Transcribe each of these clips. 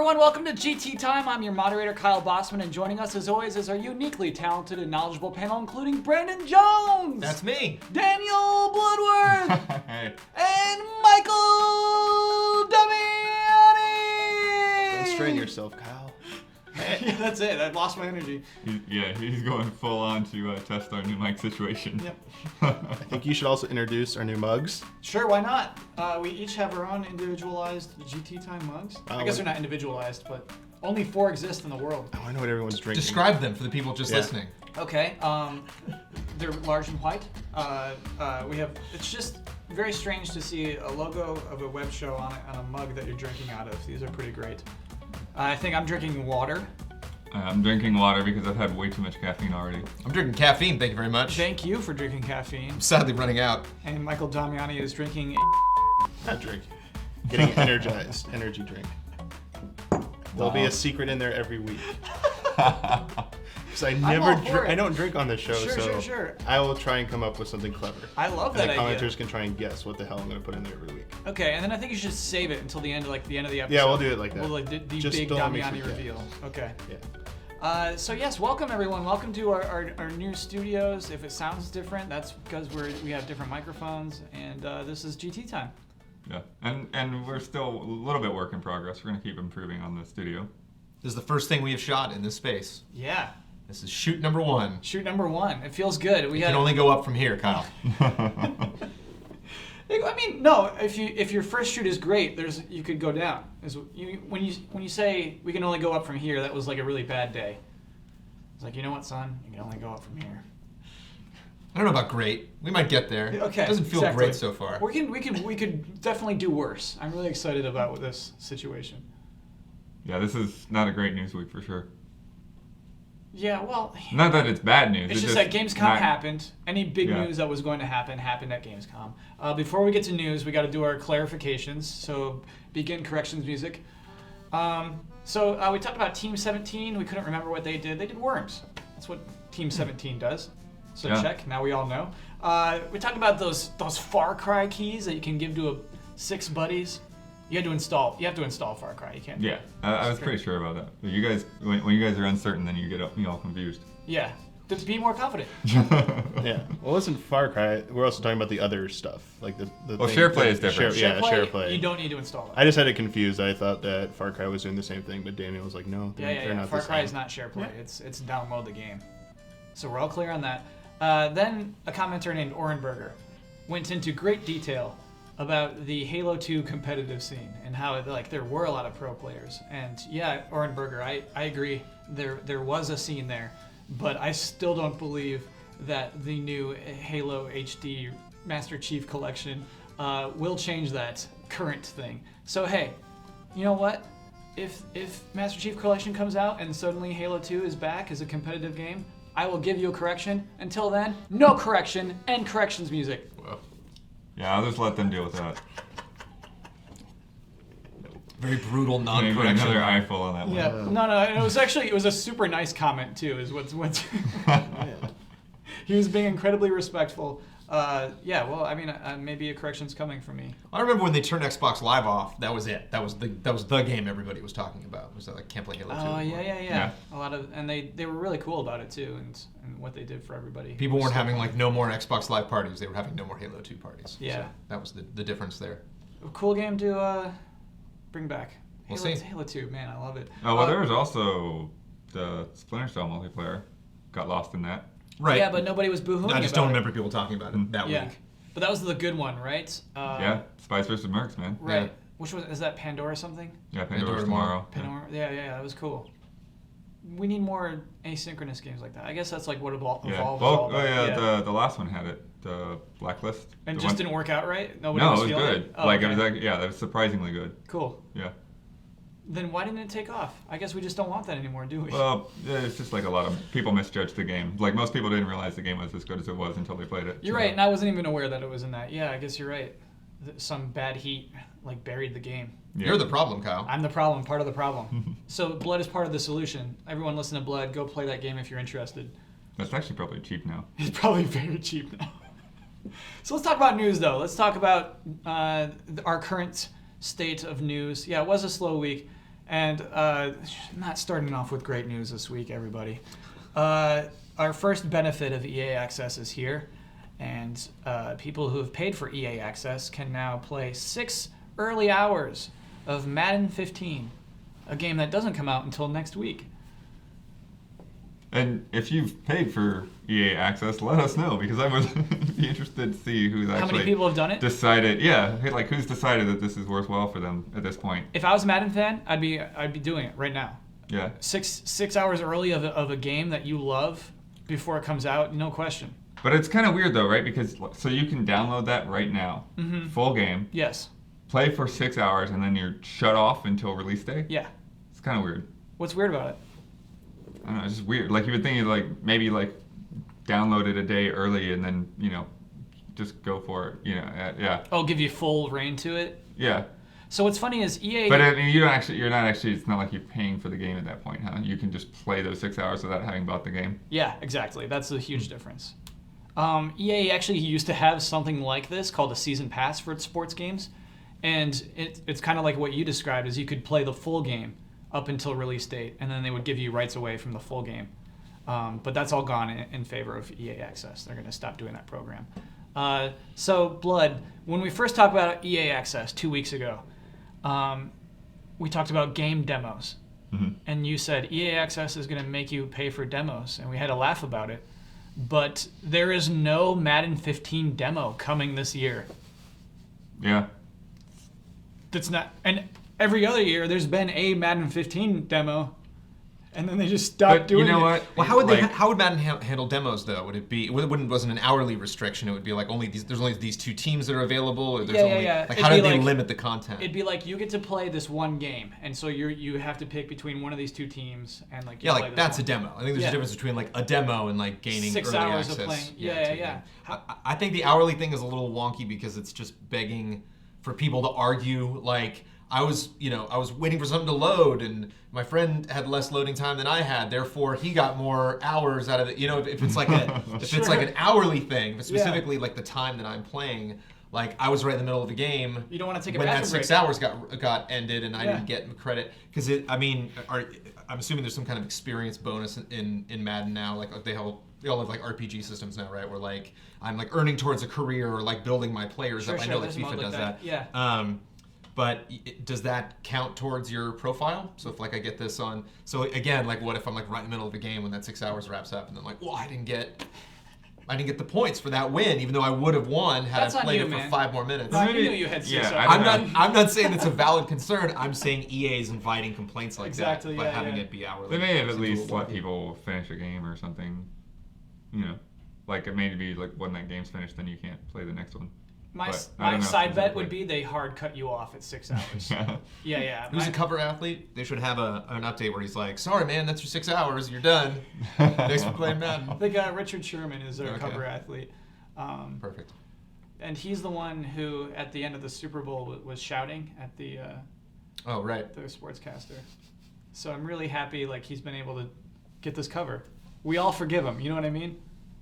everyone, welcome to GT Time. I'm your moderator, Kyle Bossman, and joining us as always is our uniquely talented and knowledgeable panel, including Brandon Jones! That's me! Daniel Bloodworth! Hey. And Michael Damiani! Don't strain yourself, Kyle. Yeah, that's it. I lost my energy. He's going full on to test our new mic situation. Yep. I think you should also introduce our new mugs. Sure, why not? We each have our own individualized GT Time mugs. I guess they're not individualized, but only 4 exist in the world. Oh, I know what everyone's drinking. Describe them for the people just listening. Okay, they're large and white. It's just very strange to see a logo of a web show on a mug that you're drinking out of. These are pretty great. I think I'm drinking water. I'm drinking water because I've had way too much caffeine already. I'm drinking caffeine, thank you very much. Thank you for drinking caffeine. I'm sadly running out. And Michael Damiani is drinking Not drink. Getting energized. Energy drink. There'll be a secret in there every week. Because I don't drink on the show, Sure. I will try and come up with something clever. I love and that the idea. commenters can try and guess what the hell I'm going to put in there every week. Okay, and then I think you should save it until the end of the episode. Yeah, we'll do it like that. We'll the Just big don't let me Damiani forget. reveal. Okay. Yeah. So yes, welcome everyone. Welcome to our new studios. If it sounds different, that's because we have different microphones, and this is GT Time. Yeah, and we're still a little bit work in progress. We're going to keep improving on the studio. This is the first thing we have shot in this space. Yeah. This is shoot number 1. Shoot number 1. It feels good. We can only go up from here, Kyle. I mean, no. If your first shoot is great, you could go down. When you say we can only go up from here, that was like a really bad day. It's like, you know what, son? You can only go up from here. I don't know about great. We might get there. Okay. It doesn't feel great so far. We could definitely do worse. I'm really excited about this situation. Yeah, this is not a great news week for sure. Yeah, well... Not that it's bad news. It's just that Gamescom happened. Any big news that was going to happen happened at Gamescom. Before we get to news, we got to do our clarifications. So begin corrections music. So we talked about Team 17. We couldn't remember what they did. They did worms. That's what Team 17 does. So check. Now we all know. We talked about those Far Cry keys that you can give to 6 buddies. You have to install Far Cry. You can't. Yeah, I was pretty sure about that. But you guys, when you guys are uncertain, then you get me all confused. Yeah, to be more confident. Yeah. Well, listen, Far Cry. We're also talking about the other stuff, like the. Well, share play is different. Share play. You don't need to install it. I just had it confused. I thought that Far Cry was doing the same thing, but Daniel was like, no, they're not Far the Cry same. is not share play. Yeah. It's download the game. So we're all clear on that. Then a commenter named Orenberger went into great detail about the Halo 2 competitive scene and how there were a lot of pro players. And yeah, Orenberger, I agree. There was a scene there, but I still don't believe that the new Halo HD Master Chief Collection will change that current thing. So hey, you know what? If Master Chief Collection comes out and suddenly Halo 2 is back as a competitive game, I will give you a correction. Until then, no correction and corrections music. Well, yeah, I'll just let them deal with that. Very brutal Maybe non-correction. another eyeful on that one. Yeah, no, it was a super nice comment too. Is what's he was being incredibly respectful. Maybe a correction's coming from me. I remember when they turned Xbox Live off. That was it. That was the game everybody was talking about. Was that can't play Halo 2 Oh anymore. yeah. A lot of they were really cool about it too, and what they did for everybody. People weren't having no more Xbox Live parties. They were having no more Halo 2 parties. Yeah. So that was the difference there. A cool game to bring back. We'll see. Halo 2, man, I love it. Oh well, there was also the Splinter Cell multiplayer. Got lost in that. Right. Yeah, but nobody was boohooing. I just don't remember people talking about it that week. But that was the good one, right? Yeah, Spice vs. Mercs, man. Right. Yeah. Which was, is that Pandora something? Yeah, Pandora's Tomorrow. Pandora. Yeah, that was cool. We need more asynchronous games like that. I guess that's like what Evolve. The last one had it, the Blacklist. And just didn't work out right? No, it was good. It? Oh, okay. That was surprisingly good. Cool. Yeah. Then why didn't it take off? I guess we just don't want that anymore, do we? Well, it's just like a lot of people misjudged the game. Like most people didn't realize the game was as good as it was until they played it. You're right, and I wasn't even aware that it was in that. Yeah, I guess you're right. Some bad heat buried the game. Yeah. You're the problem, Kyle. I'm the problem, part of the problem. So Blood is part of the solution. Everyone listen to Blood. Go play that game if you're interested. That's actually probably cheap now. It's probably very cheap now. So let's talk about news, though. Let's talk about our current state of news. Yeah, it was a slow week. And not starting off with great news this week, everybody. Our first benefit of EA Access is here, and people who have paid for EA Access can now play 6 early hours of Madden 15, a game that doesn't come out until next week. And if you've paid for EA Access, let us know, because I would be interested to see who's actually How many people have done it? decided. Yeah, like who's decided that this is worthwhile for them at this point. If I was a Madden fan, I'd be doing it right now. Yeah. 6 hours early of a game that you love before it comes out, no question. But it's kind of weird though, right? Because so you can download that right now, full game, Yes. play for 6 hours, and then you're shut off until release day. Yeah. It's kind of weird. What's weird about it? I don't know. It's just weird. Like you would think you'd like maybe like download it a day early and then just go for it. Yeah. Oh, give you full reign to it. Yeah. So what's funny is EA. But I mean, you're not actually. It's not like you're paying for the game at that point, huh? You can just play those 6 hours without having bought the game. Yeah, exactly. That's a huge difference. EA actually used to have something like this called a season pass for its sports games, and it's kind of like what you described, is you could play the full game up until release date, and then they would give you rights away from the full game. But that's all gone in favor of EA Access. They're going to stop doing that program. So, Blood, when we first talked about EA Access 2 weeks ago, we talked about game demos. Mm-hmm. And you said EA Access is going to make you pay for demos, and we had a laugh about it. But there is no Madden 15 demo coming this year. Yeah. That's not, and every other year there's been a Madden 15 demo, and then they just stopped But doing you know it. what? Well, how would Like- how would Madden handle demos though? Would it be it wasn't an hourly restriction? It would be like there's only these 2 teams that are available. Or there's only like It'd how do be they like- limit the content? It'd be like you get to play this one game, and so you have to pick between one of these 2 teams, and like you Yeah, play like this that's a one. demo. I think there's Yeah. a difference between like a demo and like gaining 6 early hours access. of playing. to Yeah. a game. I think the hourly thing is a little wonky because it's just begging for people to argue. Like I was waiting for something to load, and my friend had less loading time than I had. Therefore, he got more hours out of it. If it's like it's like an hourly thing, but specifically like the time that I'm playing. Like I was right in the middle of a game. You don't want to take a when that bathroom 6 break. hours got ended, and I Yeah. didn't get credit because I'm assuming there's some kind of experience bonus in Madden now. Like they all have like RPG systems now, right? Where like I'm like earning towards a career or like building my players up. I know that there's a FIFA mode like does that. Yeah. But does that count towards your profile? So if like I get this on, so again, like what if I'm like right in the middle of a game when that 6 hours wraps up, and then like, well, I didn't get the points for that win, even though I would have won had That's I on played you, it for man. 5 more minutes. No, Maybe- you knew you had 6 yeah, hours. I don't know. I'm not saying it's a valid concern. I'm saying EA is inviting complaints like Exactly, that by yeah, having yeah. it be hourly. They may have It's at a least little let wonky. people finish a game or something. Like it may be like when that game's finished, then you can't play the next one. My But I don't know side bet would specifically. be they hard cut you off at 6 hours. Yeah. Who's a cover athlete? They should have an update where he's like, "Sorry, man, that's your 6 hours. You're done. Thanks for playing Madden." I think Richard Sherman is their Okay. cover athlete. Perfect. And he's the one who, at the end of the Super Bowl, was shouting at the Oh, right. sportscaster. So I'm really happy like he's been able to get this cover. We all forgive him. You know what I mean?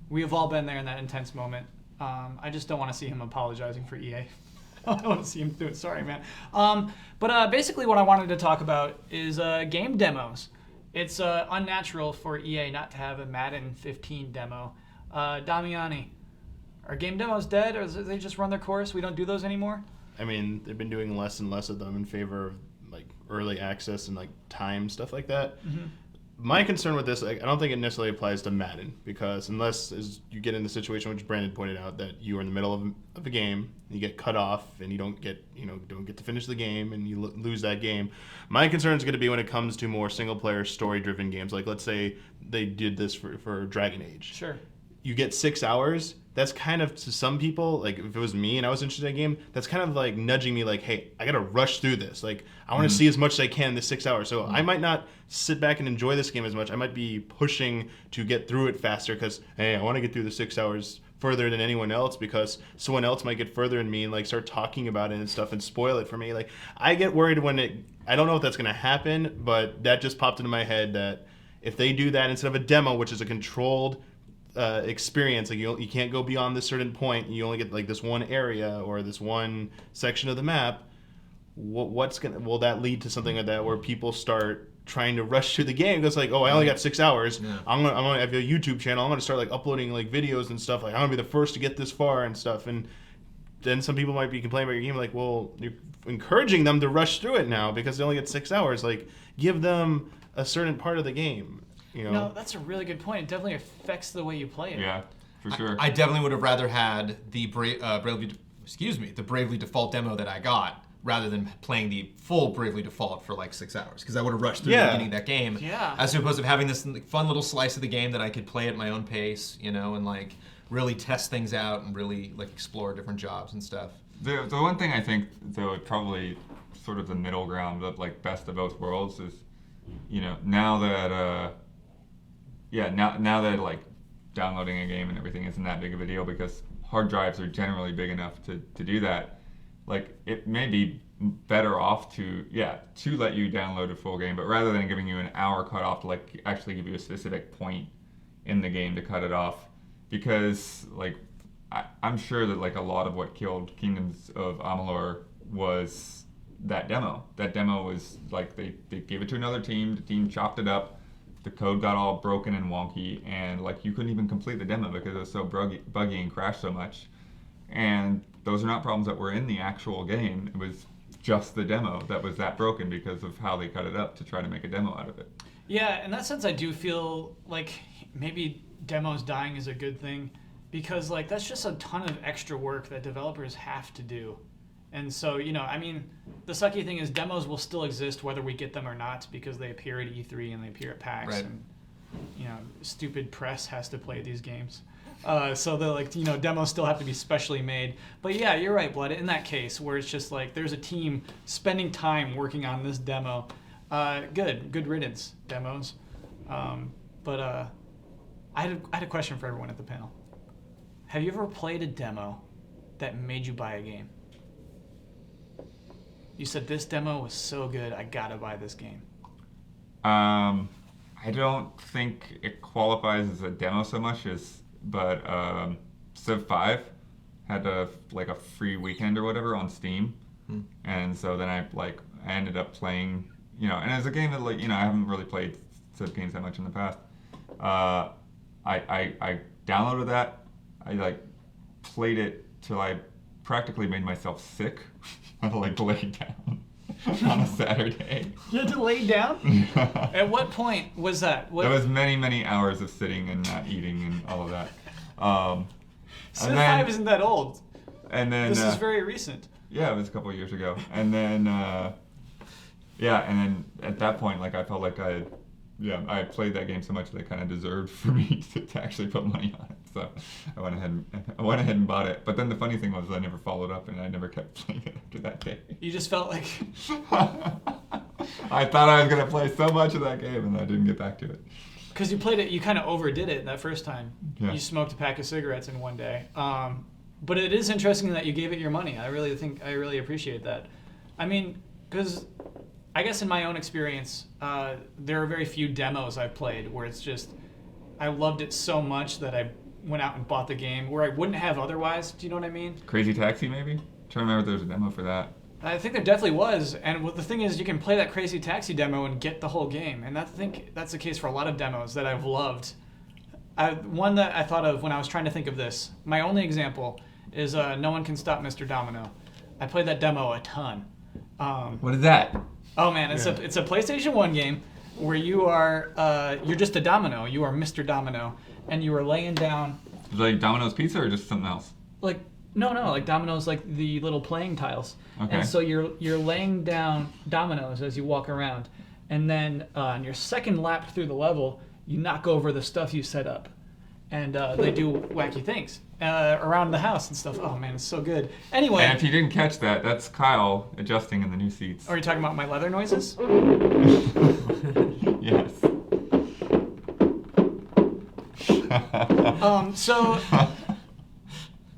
We have all been there in that intense moment. I just don't want to see him apologizing for EA. I don't want to see him do it. Sorry, man. But basically what I wanted to talk about is game demos. It's unnatural for EA not to have a Madden 15 demo. Damiani, are game demos dead, or they just run their course? We don't do those anymore? I mean, they've been doing less and less of them in favor of like early access and like time stuff like that. Mm-hmm. My concern with this, like, I don't think it necessarily applies to Madden, because unless as you get in the situation which Brandon pointed out, that you are in the middle of a game, you get cut off, and you don't get to finish the game, and you lose that game. My concern is going to be when it comes to more single player story driven games. Like let's say they did this for Dragon Age. Sure. You get 6 hours. That's kind of, to some people, like if it was me and I was interested in a game, that's kind of like nudging me like, hey, I gotta rush through this. Like I want to see as much as I can in this 6 hours. So I might not sit back and enjoy this game as much. I might be pushing to get through it faster because, hey, I want to get through the 6 hours further than anyone else, because someone else might get further than me and like start talking about it and stuff and spoil it for me. Like I get worried when I don't know if that's gonna happen, but that just popped into my head that if they do that instead of a demo, which is a controlled experience, like you can't go beyond this certain point, you only get like this one area or this one section of the map, will that lead to something like that where people start trying to rush through the game because like, oh, I only got 6 hours. Yeah. I'm gonna have a YouTube channel. I'm gonna start like uploading like videos and stuff. Like I'm gonna be the first to get this far and stuff. And then some people might be complaining about your game, like, well, you're encouraging them to rush through it now because they only get 6 hours. Like, give them a certain part of the game. You know? No, that's a really good point. It definitely affects the way you play it. Yeah, for sure. I definitely would have rather had the the Bravely Default demo that I got rather than playing the full Bravely Default for like 6 hours because I would have rushed through the beginning of that game. Yeah. As opposed to having this fun little slice of the game that I could play at my own pace, and like really test things out and really like explore different jobs and stuff. The one thing I think, though, probably sort of the middle ground of like best of both worlds is, now that now that like downloading a game and everything isn't that big of a deal because hard drives are generally big enough to do that. Like it may be better off to let you download a full game, but rather than giving you an hour cut off to like actually give you a specific point in the game to cut it off, because like I'm sure that like a lot of what killed Kingdoms of Amalur was that demo. That demo was like they gave it to another team, the team chopped it up, the code got all broken and wonky, and like you couldn't even complete the demo because it was so buggy and crashed so much. And those are not problems that were in the actual game. It was just the demo that was that broken because of how they cut it up to try to make a demo out of it. Yeah, in that sense, I do feel like maybe demos dying is a good thing because like that's just a ton of extra work that developers have to do. And so, I mean, the sucky thing is demos will still exist whether we get them or not because they appear at E3 and they appear at PAX. Right. And, stupid press has to play these games. So they're like, demos still have to be specially made. But yeah, you're right, Blood. In that case, where it's just like there's a team spending time working on this demo, good riddance, demos. But I had a question for everyone at the panel. Have you ever played a demo that made you buy a game? You said this demo was so good, I gotta buy this game. I don't think it qualifies as a demo so much but Civ 5 had a free weekend or whatever on Steam, and so then I ended up playing, and it's a game that I haven't really played Civ games that much in the past. I downloaded that, I played it till I practically made myself sick. I had to lay down on a Saturday. You had to lay down? At what point was that? There was many hours of sitting and not eating and all of that. Civ 5 isn't that old. And then this is very recent. Yeah, it was a couple of years ago. And then and then at that point, I felt like I played that game so much that it kind of deserved for me to actually put money on it. So I went ahead and bought it. But then the funny thing was I never followed up and I never kept playing it after that day. You just felt like I thought I was gonna play so much of that game and I didn't get back to it. Because you played it, you kind of overdid it that first time. Yeah. You smoked a pack of cigarettes in one day. But it is interesting that you gave it your money. I really appreciate that. I mean, because I guess in my own experience, there are very few demos I've played where it's just, I loved it so much that I went out and bought the game where I wouldn't have otherwise. Do you know what I mean? Crazy Taxi, maybe? I'm trying to remember if there was a demo for that. I think there definitely was, and the thing is, you can play that Crazy Taxi demo and get the whole game, and I think that's the case for a lot of demos that I've loved. One that I thought of when I was trying to think of this, my only example is No One Can Stop Mr. Domino. I played that demo a ton. What is that? Oh man, it's a PlayStation 1 game where you're just a domino. You are Mr. Domino, and you are laying down. Is it like Domino's Pizza or just something else? No, like dominoes, like the little playing tiles. Okay. And so you're laying down dominoes as you walk around, and then on your second lap through the level, you knock over the stuff you set up, and they do wacky things around the house and stuff. Oh man, it's so good. Anyway. And if you didn't catch that, that's Kyle adjusting in the new seats. Are you talking about my leather noises? Yes. So,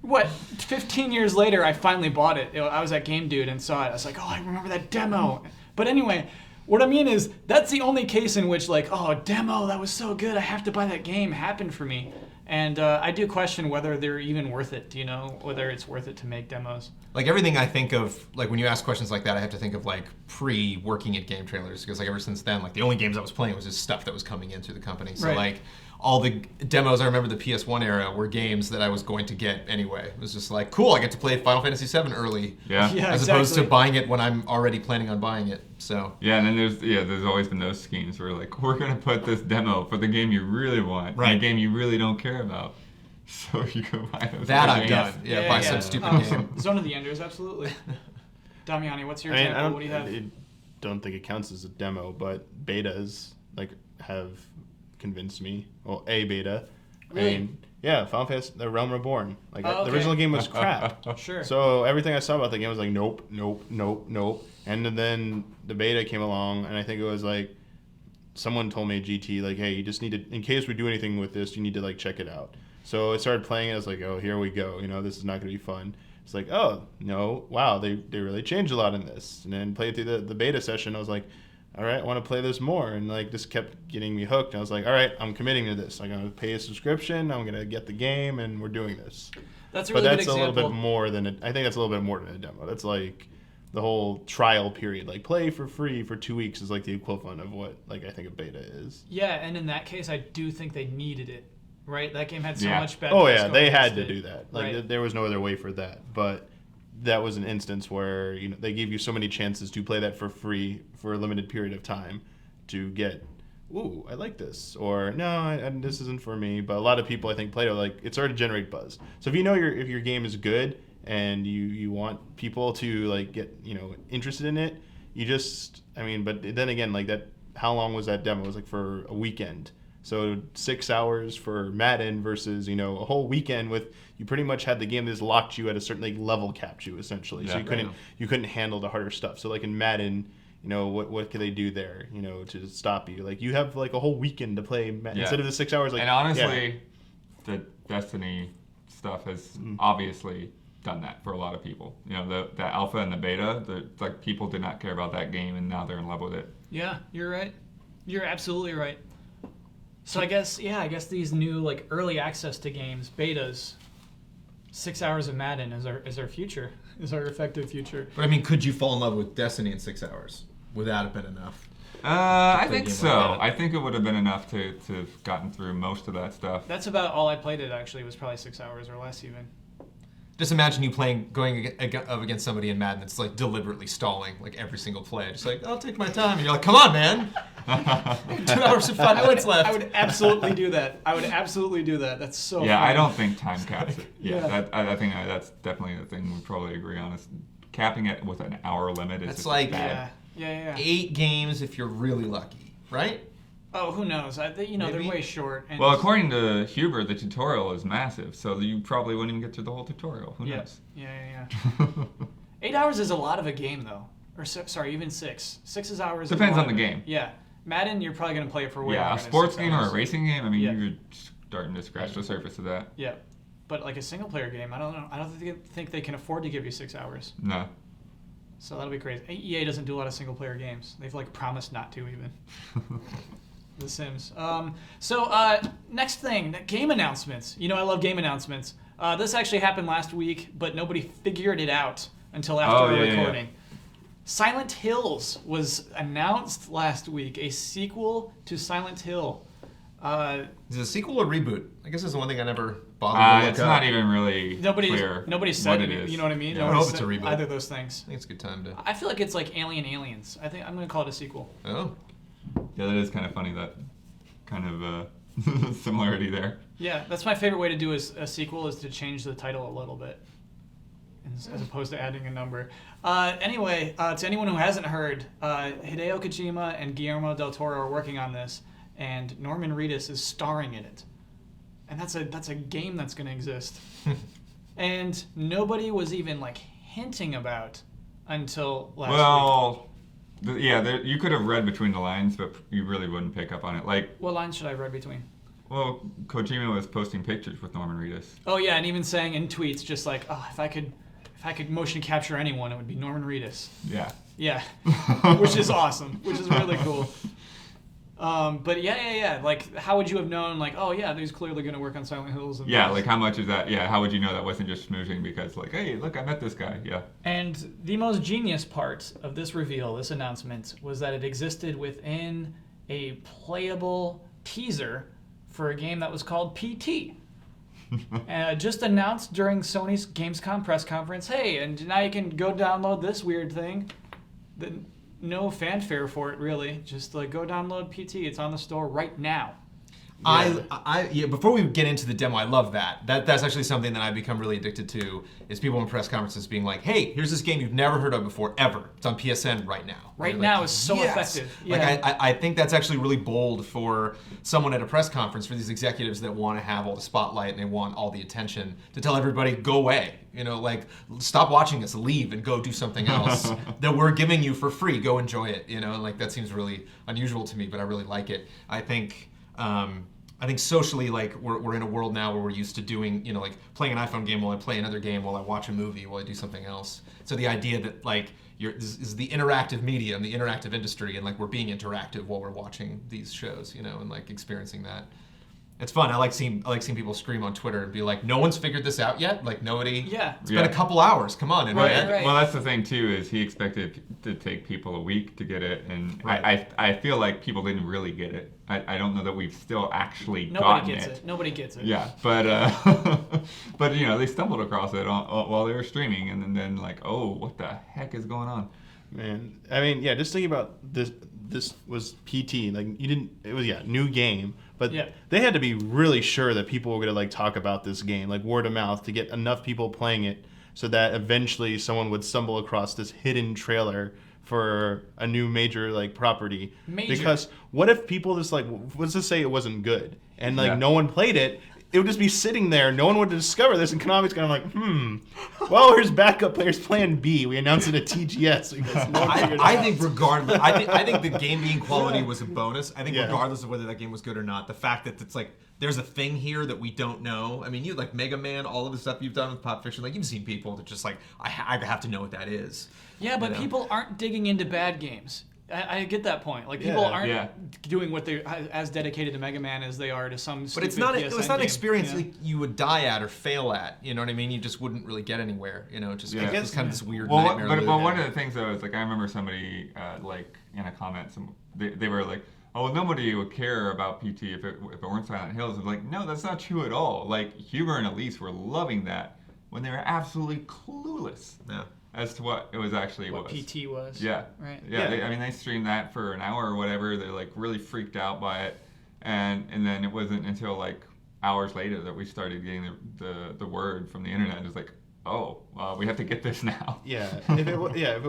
what, 15 years later, I finally bought it. I was at Game Dude and saw it. I was like, oh, I remember that demo. But anyway, what I mean is, that's the only case in which, demo, that was so good, I have to buy that game, happened for me. And I do question whether they're even worth it. Do you know whether it's worth it to make demos? Like everything I think of, like when you ask questions like that, I have to think of like pre-working at GameTrailers, because like ever since then, like the only games I was playing was just stuff that was coming in through the company. So Right. like all the demos I remember the PS1 era were games that I was going to get anyway. It was just like, cool, I get to play Final Fantasy VII early, Yeah. Yeah. as opposed to exactly. buying it when I'm already planning on buying it. So Yeah, and then there's always been those schemes where like we're gonna put this demo for the game you really want, Right. and a game you really don't care about, so you go buy those. that other I've games. done. Yeah, buy some stupid game. Zone of the Enders, absolutely. Damiani, what's your I mean, example? What do you have? don't think it counts as a demo, but betas like have convinced me. Well, a beta. Really? I mean, yeah, Final Fantasy: The Realm Reborn. Like Oh, the okay. original game was crap. Sure. So everything I saw about the game was like, nope, nope, nope, nope. And then the beta came along, and I think it was like someone told me at GT like, hey, you just need to, in case we do anything with this, you need to like check it out. So I started playing it. I was like, oh, here we go. You know, this is not going to be fun. It's like, oh no, wow, they really changed a lot in this. And then played through the beta session. I was like, all right, I want to play this more, and like this kept getting me hooked. And I was like, all right, I'm committing to this. I'm gonna pay a subscription. I'm gonna get the game, and we're doing this. That's a But really good that's a example. little bit more than I think that's a little bit more than a demo. That's like the whole trial period. Like play for free for 2 weeks is like the equivalent of what like I think a beta is. Yeah, and in that case, I do think they needed it. Right? That game had so Yeah. much bad. Oh press yeah, going they had against to it. do that. Like Right. there was no other way for that. But that was an instance where they gave you so many chances to play that for free for a limited period of time to get, ooh, I like this, or no, this isn't for me. But a lot of people I think played it like it started to generate buzz. So if you know if your game is good and you want people to like get interested in it, you just but then again like that. How long was that demo? It was like for a weekend. So 6 hours for Madden versus a whole weekend with you pretty much had the game that just locked you at a certain like level capped you essentially. So Yeah. you couldn't handle the harder stuff. So like in Madden, what could they do there? To stop you. Like you have like a whole weekend to play Madden Yeah. instead of the 6 hours. Like And honestly, the Destiny stuff has obviously done that for a lot of people. The alpha and the beta, like people did not care about that game, and now they're in love with it. Yeah, you're right. You're absolutely right. So I guess these new like early access to games, betas, 6 hours of Madden is our future, is our effective future. But I mean, could you fall in love with Destiny in 6 hours? Would that have been enough? I play a think game so. like that. I think it would have been enough to have gotten through most of that stuff. That's about all I played it actually. Was probably 6 hours or less even. Just imagine you going up against somebody in Madden that's like deliberately stalling like every single play. Just like, I'll take my time. And you're like, come on, man. 2 hours and 5 minutes left. I would absolutely do that. That's so Yeah, funny. I don't think time caps it. Yeah, Yeah. I think that's definitely the thing we probably agree on. Is capping it with an hour limit is That's just like- bad. Yeah. 8 games if you're really lucky, right? Oh, who knows? They're Maybe. way short. And Well, according to Huber, the tutorial is massive, so you probably wouldn't even get through the whole tutorial. Who knows? Yeah. 8 hours is a lot of a game though. Or sorry, even 6. 6 hours. Depends is a lot on the of it. game. Yeah. Madden, you're probably gonna play it for way Yeah, longer a than sports 6 game or a hours. racing game, I mean, Yeah. you're starting to scratch the surface of that. Yeah, but like a single player game, I don't know. I don't think they can afford to give you 6 hours. No. So that'll be crazy. EA doesn't do a lot of single player games. They've like promised not to even. The Sims. Next thing, game announcements. I love game announcements. This actually happened last week, but nobody figured it out until after Oh, the yeah. recording. Silent Hills was announced last week, a sequel to Silent Hill. Is it a sequel or reboot? I guess that's the one thing I never bothered to look It's up. not even really clear Nobody said what it any- is. You know what I mean? Yeah. I would Nobody hope it's a said reboot. either of those things. I think it's a good time to. I feel like it's like Alien Aliens. I'm gonna call it a sequel. Oh. Yeah, that is kind of funny, that kind of similarity there. Yeah, that's my favorite way to do a sequel, is to change the title a little bit, as opposed to adding a number. Anyway, to anyone who hasn't heard, Hideo Kojima and Guillermo del Toro are working on this, and Norman Reedus is starring in it, and that's a game that's going to exist, and nobody was even like hinting about until last week. Well, you could have read between the lines, but you really wouldn't pick up on it. Like, What lines should I read between? well, Kojima was posting pictures with Norman Reedus. Oh yeah, and even saying in tweets just like, oh, if I could motion capture anyone, it would be Norman Reedus. Yeah. Yeah, which is awesome, which is really cool. But yeah. Like, how would you have known? Like, oh yeah, he's clearly going to work on Silent Hills. And Yeah, this. like how much is that? Yeah, how would you know that wasn't just schmoozing because like, hey, look, I met this guy. Yeah. And the most genius part of this reveal, this announcement, was that it existed within a playable teaser for a game that was called PT. Just announced during Sony's Gamescom press conference, hey, and now you can go download this weird thing. No fanfare for it, really. Just like go download PT. It's on the store right now. Before we get into the demo, I love that. That's actually something that I've become really addicted to, is people in press conferences being like, hey, here's this game you've never heard of before, ever. It's on PSN right now. Right And now like, is so yes. effective. Like, Yeah. I think that's actually really bold for someone at a press conference, for these executives that want to have all the spotlight and they want all the attention, to tell everybody, go away. You know, like, stop watching us, leave and go do something else that we're giving you for free. Go enjoy it, you know? And like, that seems really unusual to me, but I really like it. I think socially, like, we're in a world now where we're used to doing, you know, like playing an iPhone game while I play another game, while I watch a movie, while I do something else. So the idea that like this is the interactive medium, the interactive industry, and like we're being interactive while we're watching these shows, you know, and like experiencing that. It's fun. I like seeing people scream on Twitter and be like, "No one's figured this out yet." Like nobody. Yeah. It's been a couple hours. Come on. And Right. Well, that's the thing too, is he expected to take people a week to get it, and Right. I feel like people didn't really get it. I don't know that we've still actually Nobody gotten gets it. Nobody gets it. Yeah, but but you know, they stumbled across it while they were streaming, and then like, oh, what the heck is going on? Man, I mean, yeah, just thinking about this. This was PT. Like, you didn't. It was new game, but Yeah. they had to be really sure that people were gonna like talk about this game, like word of mouth, to get enough people playing it, so that eventually someone would stumble across this hidden trailer for a new major like property. Major. Because what if people just like, let's just say it wasn't good, and like Yeah. no one played it. It would just be sitting there. No one would discover this, and Konami's kind of like, well, here's backup players plan B. We announced it at TGS because no one figured it I out. think regardless, I think the game being quality was a bonus. I think Yeah. regardless of whether that game was good or not, the fact that it's like there's a thing here that we don't know. I mean, you like Mega Man, all of the stuff you've done with Pop Fiction, like you've seen people that just like I have to know what that is. Yeah, but You know? people aren't digging into bad games. I get that point. Like, people Yeah. aren't Yeah. doing what they as dedicated to Mega Man as they are to some. But it's stupid not. PSN It's not an game, experience you know? like you would die at or fail at. You know what I mean? You just wouldn't really get anywhere. You know, just Yeah. I guess kind of this weird Well, nightmare. but loop. one of the things though is like I remember somebody like in a comment, they were like, "Oh, well, nobody would care about PT if it weren't Silent Hills." I was like, "No, that's not true at all." Like Huber and Elise were loving that when they were absolutely clueless Yeah. as to what it was actually What was. PT was. Yeah. Right. Yeah. Yeah. They streamed that for an hour or whatever. They're like really freaked out by it, and then it wasn't until like hours later that we started getting the word from the internet. It was like, oh, we have to get this now. Yeah, if it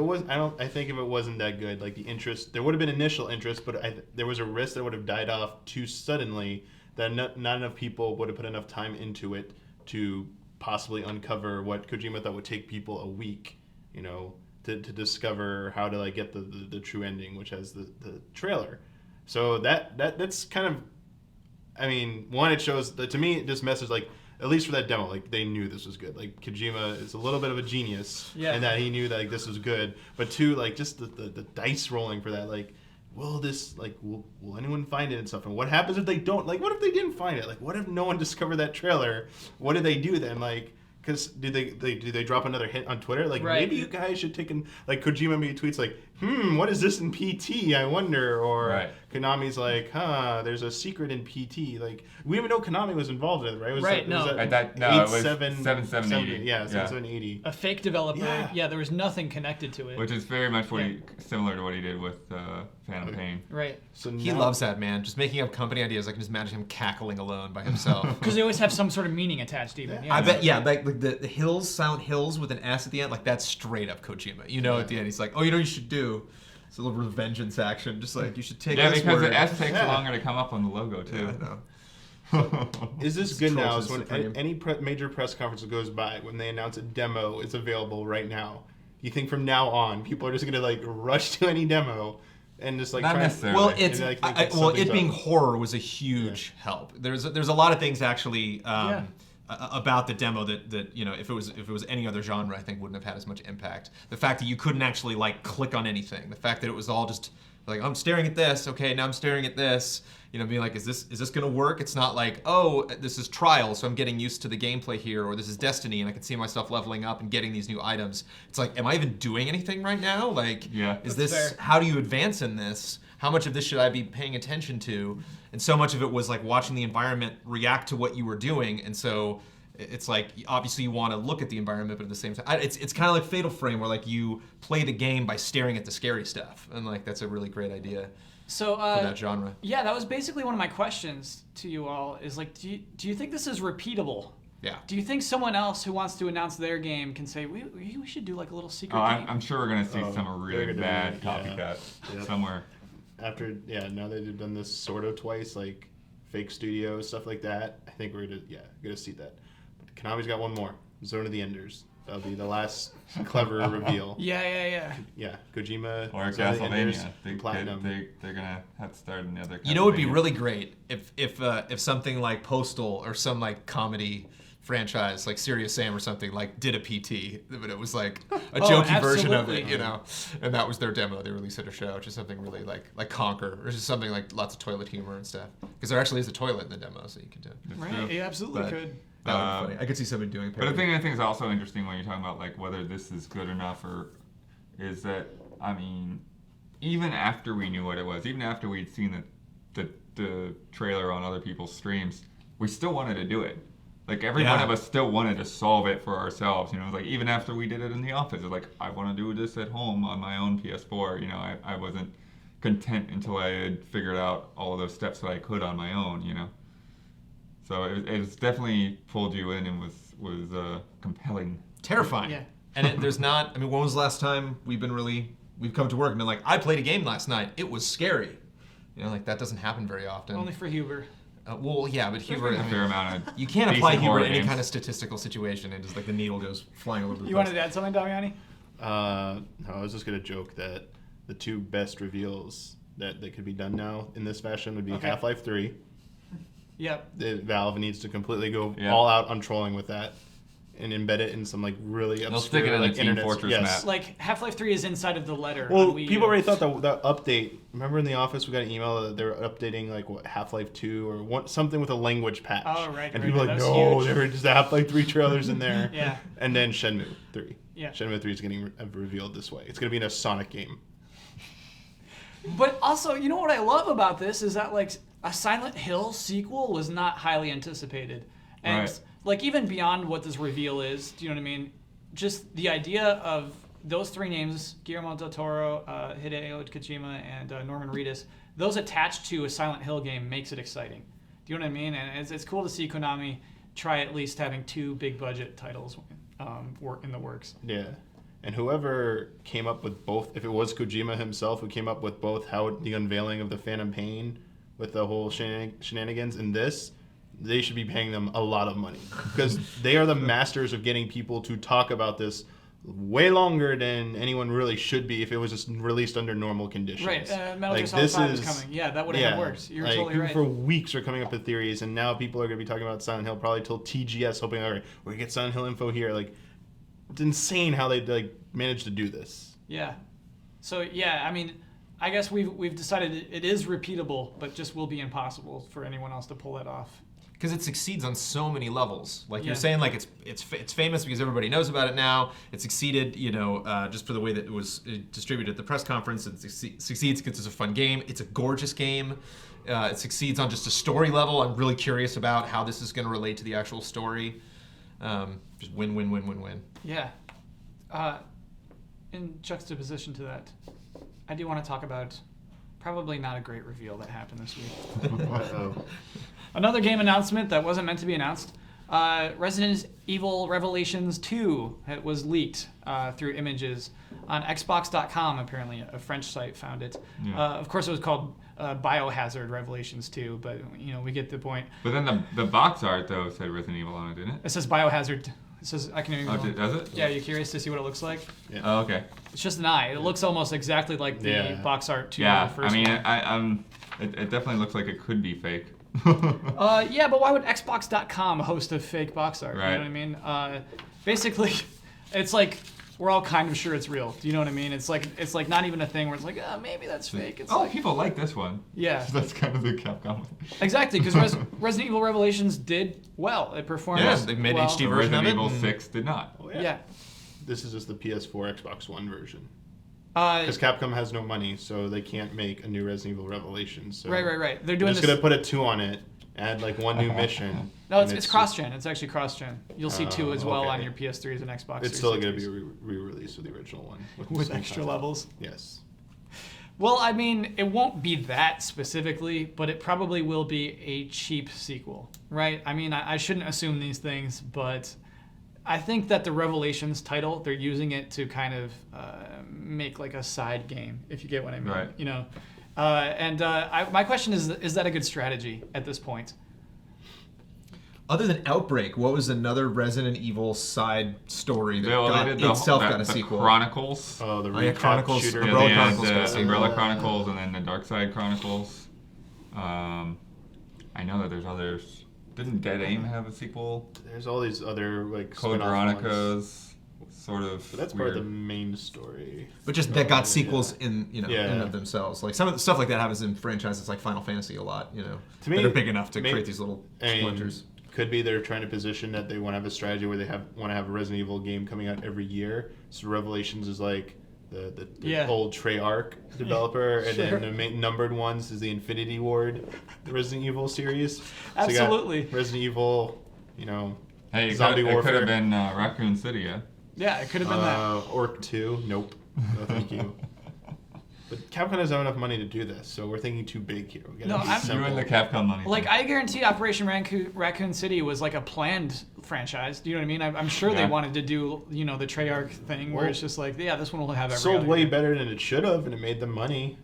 was, I think if it wasn't that good, like the interest, there would have been initial interest, but there was a risk that it would have died off too suddenly, that not enough people would have put enough time into it to possibly uncover what Kojima thought would take people a week, you know, to discover how to like get the true ending, which has the trailer. So that's kind of, I mean, one, it shows that to me this message, like, at least for that demo, like they knew this was good. Like Kojima is a little bit of a genius, Yeah. and that he knew that like this was good. But two, like just the dice rolling for that, like, will this will anyone find it and stuff? And what happens if they don't? Like, what if they didn't find it? Like, what if no one discovered that trailer? What do they do then? Like, because do they drop another hint on Twitter? Like, Right. maybe you guys should take like Kojima maybe tweets like, what is this in PT? I wonder. Or Right. Konami's like, there's a secret in PT. Like, we even know Konami was involved in it, right? It was Right, it was no. It was 7780. Yeah, 7780. A fake developer. Yeah. Yeah, there was nothing connected to it. Which is very much similar to what he did with Phantom Pain. Right. So He now- loves that, man. Just making up company ideas. I can just imagine him cackling alone by himself. Because they always have some sort of meaning attached, even. Yeah. I bet, yeah, like the Hills, Silent Hills with an S at the end, like that's straight up Kojima. You know, at the end, he's like, oh, you know what you should do? It's a little revengeance action. Just like, you should take Yeah, this because word. the S takes Yeah. longer to come up on the logo too. Yeah, I know. Is this It's good now? Trolls Is when is supreme. any major press conference that goes by, when they announce a demo is available right now, you think from now on people are just gonna like rush to any demo and just like Not try necessarily. Well, it's And, like, think that well, it something's being up. horror was a huge help. There's a lot of things actually Yeah. about the demo that you know, if it was any other genre, I think wouldn't have had as much impact. The fact that you couldn't actually like click on anything, the fact that it was all just Like, I'm staring at this. Okay, now I'm staring at this. You know, being like, is this gonna work? It's not like, oh, this is Trial, so I'm getting used to the gameplay here, or this is Destiny, and I can see myself leveling up and getting these new items. It's like, am I even doing anything right now? Like, Yeah. is That's this? fair. How do you advance in this? How much of this should I be paying attention to? And so much of it was like watching the environment react to what you were doing, and so it's like obviously you want to look at the environment, but at the same time, it's kind of like Fatal Frame, where like you play the game by staring at the scary stuff, and like that's a really great idea So for that genre. yeah, that was basically one of my questions to you all. Is like, do you think this is repeatable? Yeah. Do you think someone else who wants to announce their game can say we should do like a little secret Oh, game? I'm sure we're gonna see some they're really gonna bad be- yeah. copycat Yep. somewhere. After now that they've done this sort of twice, like fake studio stuff like that, I think we're gonna see that. But Konami's got one more, Zone of the Enders. That'll be the last clever reveal. Yeah. Yeah, Kojima, Or Zone of the Enders, Castlevania. Platinum. They're gonna have to start another. You know, it would be Castlevania. really great if something like Postal or some like comedy franchise like Serious Sam or something like did a PT, but it was like a jokey version of it, absolutely. you know, and that was their demo they released at a show, just something really like Conquer, or just something like lots of toilet humor and stuff, because there actually is a toilet in the demo, so you can do. It's Right. true. You absolutely But- could. That would be funny. I could see somebody doing. But the thing I think is also interesting when you're talking about like whether this is good enough, or is that, I mean, even after we knew what it was, even after we'd seen the trailer on other people's streams, we still wanted to do it. Like every one Yeah. of us still wanted to solve it for ourselves. You know, like even after we did it in the office, it's like I want to do this at home on my own PS4. You know, I wasn't content until I had figured out all of those steps that I could on my own. You know. So it's definitely pulled you in and was compelling. terrifying. Yeah. And there's not. I mean, when was the last time we've come to work and been like, I played a game last night. It was scary. You know, like that doesn't happen very often. Only for Huber. Well, yeah, but Huber. There's a fair amount of You can't decent apply Huber horror to any games. kind of statistical situation, and just like the needle goes flying all over the place. You wanted to add something, Damiani? No, I was just gonna joke that the two best reveals that could be done now in this fashion would be Okay. Half-Life 3. Yep. Valve needs to completely go Yeah. all out on trolling with that and embed it in some like really obscure stick it in the like Team internet. Fortress yes. map. Like Half-Life 3 is inside of the letter. Well, on Wii people U. already thought the update. Remember in the office we got an email that they were updating like what Half-Life 2 or something with a language patch. Oh, right, And right, people were that like, was no, huge." there were just Half-Life 3 trailers in there. Yeah. And then Shenmue 3. Yeah. Shenmue 3 is getting revealed this way. It's gonna be in a Sonic game. But also, you know what I love about this is that like a Silent Hill sequel was not highly anticipated, and Right. like even beyond what this reveal is, do you know what I mean? Just the idea of those three names: Guillermo del Toro, Hideo Kojima, and Norman Reedus. Those attached to a Silent Hill game makes it exciting. Do you know what I mean? And it's cool to see Konami try at least having two big budget titles work in the works. Yeah. And whoever came up with both, if it was Kojima himself who came up with both how the unveiling of the Phantom Pain with the whole shenanigans in this, they should be paying them a lot of money. Because they are the masters of getting people to talk about this way longer than anyone really should be if it was just released under normal conditions. Right, Metal Gear Like, Solid this 5 is is- coming. Yeah, that would have worked. You're like, totally people right. for weeks are coming up with theories, and now people are going to be talking about Silent Hill probably till TGS, hoping, all right, we're going to get Silent Hill info here. Like, it's insane how they like managed to do this. Yeah. So yeah, I mean, I guess we've decided it is repeatable, but just will be impossible for anyone else to pull that off. Because it succeeds on so many levels. Like Yeah. you're saying, like it's famous because everybody knows about it now. It succeeded, you know, just for the way that it was distributed at the press conference. It succeeds because it's a fun game. It's a gorgeous game. It succeeds on just a story level. I'm really curious about how this is going to relate to the actual story. Just win, win, win, win, win. Yeah. In juxtaposition to that, I do want to talk about probably not a great reveal that happened this week. Uh-oh. Another game announcement that wasn't meant to be announced. Resident Evil Revelations 2 was leaked through images on Xbox.com, apparently. A French site found it. Yeah. Of course, it was called Biohazard Revelations 2, but you know we get the point. But then the box art though said Resident Evil on it, didn't it? It says Biohazard. It says, I can even Oh, go on. does it? Yeah, you curious to see what it looks like? Oh, okay. It's just an eye. It looks almost exactly like the Yeah. box art to Yeah, the first I mean, one. it definitely looks like it could be fake. Yeah, but why would Xbox.com host a fake box art? You Right. know what I mean? Basically, it's like we're all kind of sure it's real. Do you know what I mean? It's like not even a thing where it's like, oh, maybe that's fake. It's like, people like this one. yeah, That's kind of the Capcom. exactly, because Resident Evil Revelations did well. It performed. Yeah, they made well. HD The version of Resident it. Evil and- 6 did not. Oh, Yeah. This is just the PS4, Xbox One version. Uh, Because Capcom has no money, so they can't make a new Resident Evil Revelations. So right. They're They're doing just this. gonna put a 2 on it, add like one new mission. No, and it's cross-gen. It's actually cross-gen. You'll see 2 as well okay. on your PS3s and Xbox. It's Series still gonna Xs. be re-released with the original one with the same extra content. levels. Yes. Well, I mean, it won't be that specifically, but it probably will be a cheap sequel, right? I mean, I shouldn't assume these things, but I think that the Revelations title, they're using it to kind of make like a side game, if you get what I mean. Right. You know, my question is that a good strategy at this point? Other than Outbreak, what was another Resident Evil side story that They got, did the, itself that, got a the sequel? Chronicles. Oh, the Oh, yeah, recap Chronicles- shooter. Yeah, Umbrella they Chronicles had got a the sequel. Umbrella Chronicles and then the Dark Side Chronicles. I know that there's others. Didn't Dead Aim have a sequel? There's all these other like Code spin-off ones. Veronica's sort of. But that's weird. part of the main story. But just that got Yeah. sequels in in Yeah. and of themselves. Like some of the stuff like that happens in franchises like Final Fantasy a lot. To me, that are big enough to may- create these little I mean, splinters. could be they're trying to position that they want to have a strategy where they want to have a Resident Evil game coming out every year. So Revelations is like the Yeah. old Treyarch developer, and Sure. then the numbered ones is the Infinity Ward Resident Evil series. So you got Absolutely. Resident Evil, Hey, Zombie it could Warfare. have been Raccoon City, yeah? Yeah, it could have been that. Orc 2, nope. No, thank you. But Capcom doesn't have enough money to do this, so we're thinking too big here. We gotta No, be I'm- You simple. and the Capcom money. Like, thing. I guarantee Operation Raccoon City was like a planned franchise. Do you know what I mean? I'm sure they Yeah. wanted to do, the Treyarch thing where Well, it's just like, yeah, this one will have every sold other way year. better than it should have, and it made them money.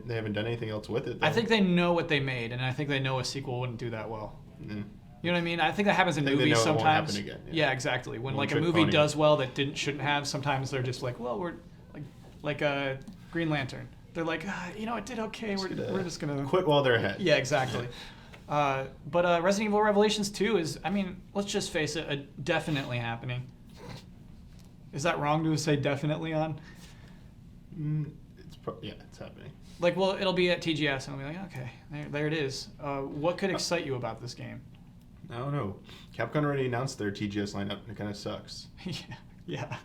They haven't done anything else with it. Though. I think they know what they made, and I think they know a sequel wouldn't do that well. Mm. You know what I mean? I think that happens in I think they movies know it won't sometimes. happen again, Yeah. yeah. Exactly. When One like a trick movie pony. does well that shouldn't have, sometimes they're just like, well, we're like Green Lantern. They're like, it did okay. We're just gonna quit while they're ahead. Yeah, exactly. But Resident Evil Revelations 2 is, let's just face it, definitely happening. Is that wrong to say definitely on? It's happening. Like, well, it'll be at TGS, and I'll be like, okay, there it is. What could excite you about this game? I don't know. Capcom already announced their TGS lineup, and it kind of sucks Yeah.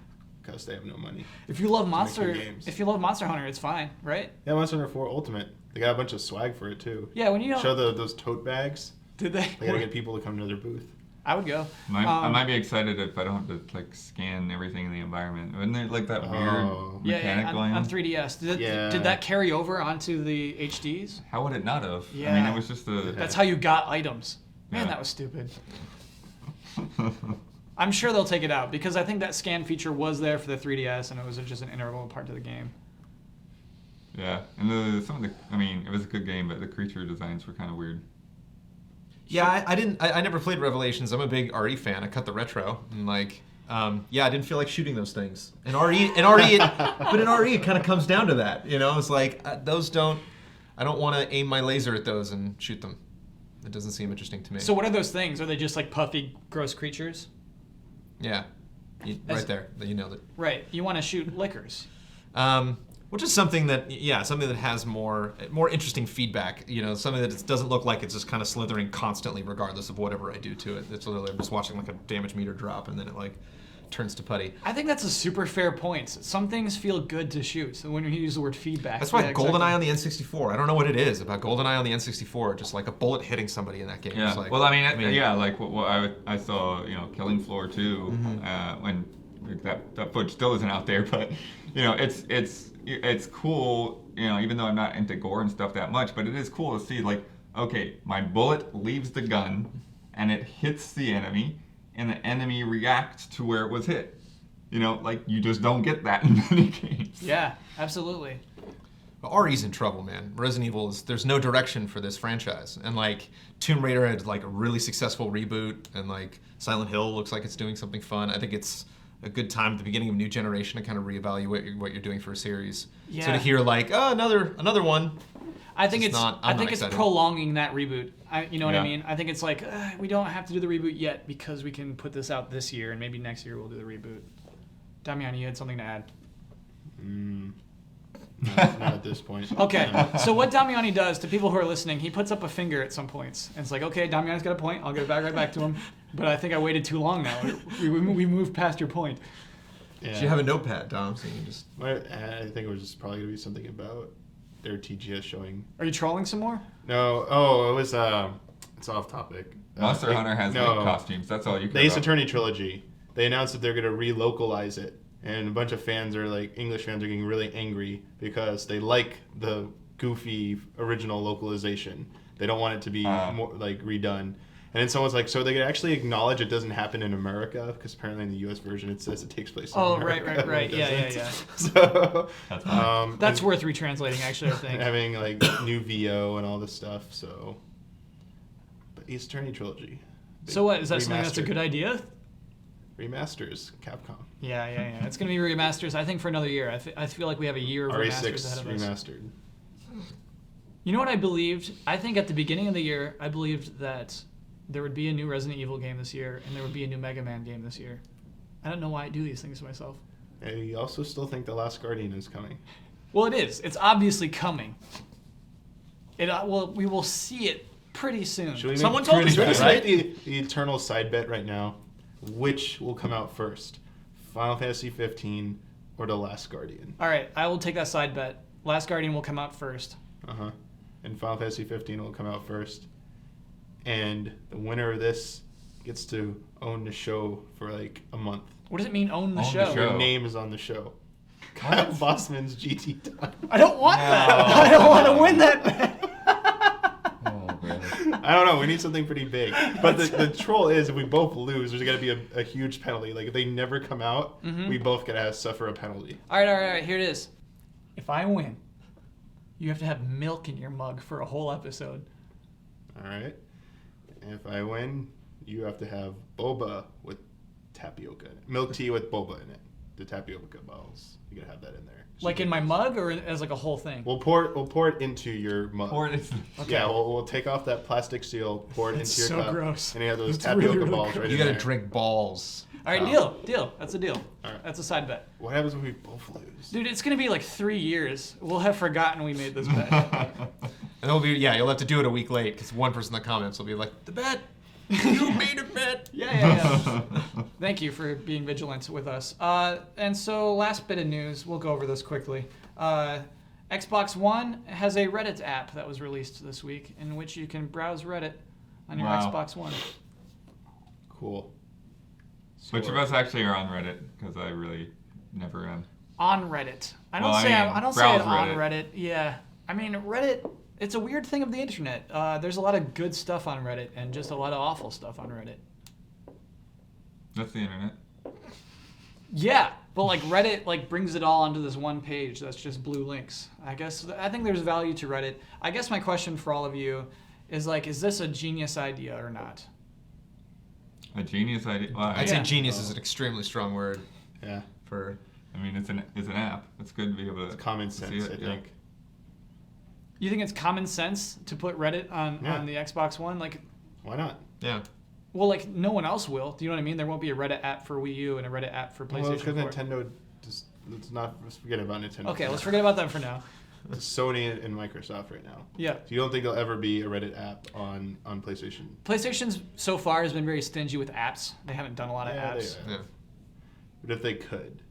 because they have no money. If you love make your Monster, games. if you love Monster Hunter, it's fine, right? Yeah, Monster Hunter 4 Ultimate. They got a bunch of swag for it too. Yeah, when you know, Show those tote bags. did they? They gotta get people to come to their booth. I would go. I might be excited if I don't have to scan everything in the environment. Isn't there like that weird Oh. mechanic going on on? 3DS. Yeah. Did that carry over onto the HDs? How would it not have? I mean, Yeah. it was just a. That's how you got items. Man, Yeah. that was stupid. I'm sure they'll take it out because I think that scan feature was there for the 3DS and it was just an integral part of the game. Yeah, and it was a good game, but the creature designs were kind of weird. Yeah, I never played Revelations. I'm a big RE fan. I cut the retro and I didn't feel like shooting those things. But in RE it kind of comes down to that. It's like I don't want to aim my laser at those and shoot them. It doesn't seem interesting to me. So what are those things? Are they just like puffy, gross creatures? yeah, right there, you nailed it. Right. You want to shoot lickers. Which is something that has more interesting feedback. Something that it doesn't look like it's just kind of slithering constantly, regardless of whatever I do to it. It's literally I'm just watching like a damage meter drop, and then it turns to putty. I think that's a super fair point. Some things feel good to shoot. So when you use the word feedback, That's why yeah, GoldenEye exactly. on the N64. I don't know what it is about GoldenEye on the N64. Just like a bullet hitting somebody in that game. Yeah. It's like, Well, like what I saw, Killing Floor 2, when that footage still isn't out there, but it's cool, even though I'm not into gore and stuff that much, but it is cool to see like, okay, my bullet leaves the gun and it hits the enemy, and the enemy reacts to where it was hit. You just don't get that in many games. Yeah, absolutely. But RE's in trouble, man. Resident Evil there's no direction for this franchise. And Tomb Raider had a really successful reboot, and Silent Hill looks like it's doing something fun. I think it's a good time at the beginning of a new generation to kind of reevaluate what you're doing for a series. Yeah. So to hear another one. I think I'm not it's excited. prolonging that reboot. You know what I Yeah. mean? I think it's like we don't have to do the reboot yet because we can put this out this year and maybe next year we'll do the reboot. Damian, you had something to add. Not at this point. Okay, so what Damiani does to people who are listening, he puts up a finger at some points. And it's like, okay, Damiani's got a point. I'll get it back right back to him. But I think I waited too long now. We moved past your point. Do you have a notepad, Dom? So you can just... I think it was just probably going to be something about their TGS showing. Are you trolling some more? No. Oh, it was... it's off topic. Monster Hunter has no. like costumes. That's all you The care Ace about. Attorney trilogy. They announced that they're going to relocalize it. And a bunch of fans are like, English fans are getting really angry because they like the goofy original localization. They don't want it to be more like redone. And then someone's like, so they could actually acknowledge it doesn't happen in America because apparently in the U.S. version it says it takes place in America. Right. It Yeah. doesn't. So, That's fine. That's worth retranslating, actually, I think. having like new VO and all this stuff. So, but Ace Attorney trilogy. So what, is that something that's a good idea? Remasters, Capcom. Yeah. It's going to be remasters, I think, for another year. I feel like we have a year of remasters RE6 ahead of us. remastered. You know what I believed? I think at the beginning of the year, I believed that there would be a new Resident Evil game this year, and there would be a new Mega Man game this year. I don't know why I do these things to myself. I also still think The Last Guardian is coming. Well, it is. It's obviously coming. We will see it pretty soon. Should we Someone make, told us should we that, make the eternal side bet right now? Which will come out first? Final Fantasy 15 or The Last Guardian? All right, I will take that side bet. Last Guardian will come out first. Uh-huh. And Final Fantasy 15 will come out first. And the winner of this gets to own the show for like a month. What does it mean, own the Own the show? show. Your name is on the show. Kyle Bossman's GT time. I don't want that. I don't want to win that bet. Oh, man. I don't know. We need something pretty big. But the troll is, if we both lose, there's got to be a huge penalty. Like, if they never come out, we both got to suffer a penalty. All right. Here it is. If I win, you have to have milk in your mug for a whole episode. All right? And if I win, you have to have boba with tapioca in it. Milk tea with boba in it. The tapioca balls. You got to have that in there. So Like in my mug or as like a whole thing? We'll pour it into your mug. Or it's Yeah, we'll take off that plastic seal, pour it That's into your so cup, gross. and you have those That's tapioca really, really balls gross. right You in gotta there. drink balls. All right, deal. That's a deal. All right. That's a side bet. What happens if we both lose? Dude, it's going to be like 3 years. We'll have forgotten we made this bet. And it'll be, you'll have to do it a week late because one person in the comments will be like, the bet. You made a bet. Yeah. Thank you for being vigilant with us. And so, last bit of news. We'll go over this quickly. Xbox One has a Reddit app that was released this week in which you can browse Reddit on your Wow. Xbox One. Cool. Which of us actually are on Reddit? Because I really never am. On Reddit. I don't Well, I say mean, I don't say browse it on Reddit. Reddit. Yeah. I mean, Reddit, it's a weird thing of the internet. There's a lot of good stuff on Reddit and just a lot of awful stuff on Reddit. That's the internet. Yeah, but like Reddit like brings it all onto this one page that's just blue links. I think there's value to Reddit. I guess my question for all of you is like, is this a genius idea or not? A genius idea. Well, I'd Yeah. say genius is an extremely strong word Yeah. for... I mean, it's an app. It's good to be able to. It's common to see sense, I it, yeah. think. You think it's common sense to put Reddit on Yeah. the Xbox One? Like, Why not? Yeah. well, like no one else will. Do you know what I mean? There won't be a Reddit app for Wii U and a Reddit app for Well, it's PlayStation because 4. Nintendo let's forget about Nintendo. Okay, let's forget about them for now. It's Sony and Microsoft right now. Yeah. So you don't think there'll ever be a Reddit app on PlayStation? PlayStation's so far has been very stingy with apps. They haven't done a lot of apps. They Yeah. But if they could,